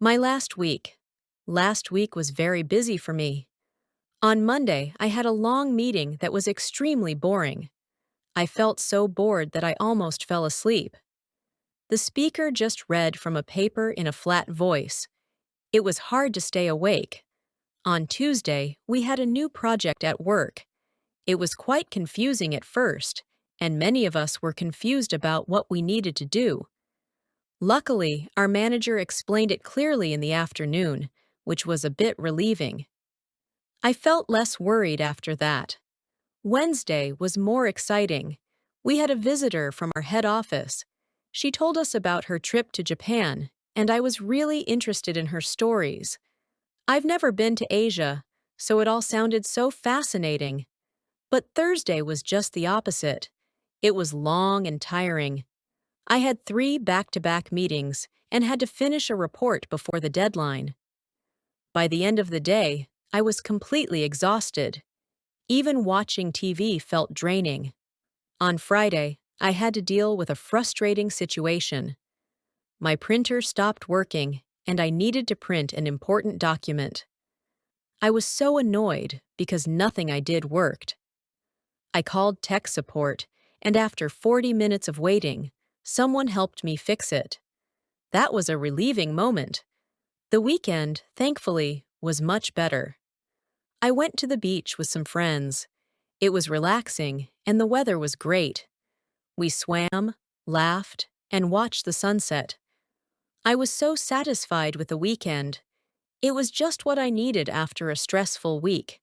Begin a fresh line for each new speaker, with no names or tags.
My last week. Last week was very busy for me. On Monday, I had a long meeting that was extremely boring. I felt so bored that I almost fell asleep. The speaker just read from a paper in a flat voice. It was hard to stay awake. On Tuesday, we had a new project at work. It was quite confusing at first, and many of us were confused about what we needed to do. Luckily, our manager explained it clearly in the afternoon, which was a bit relieving. I felt less worried after that. Wednesday was more exciting. We had a visitor from our head office. She told us about her trip to Japan, and I was really interested in her stories. I've never been to Asia, so it all sounded so fascinating. But Thursday was just the opposite. It was long and tiring. I had 3 back-to-back meetings and had to finish a report before the deadline. By the end of the day, I was completely exhausted. Even watching TV felt draining. On Friday, I had to deal with a frustrating situation. My printer stopped working, and I needed to print an important document. I was so annoyed because nothing I did worked. I called tech support, and after 40 minutes of waiting, someone helped me fix it. That was a relieving moment. The weekend, thankfully, was much better. I went to the beach with some friends. It was relaxing, and the weather was great. We swam, laughed, and watched the sunset. I was so satisfied with the weekend. It was just what I needed after a stressful week.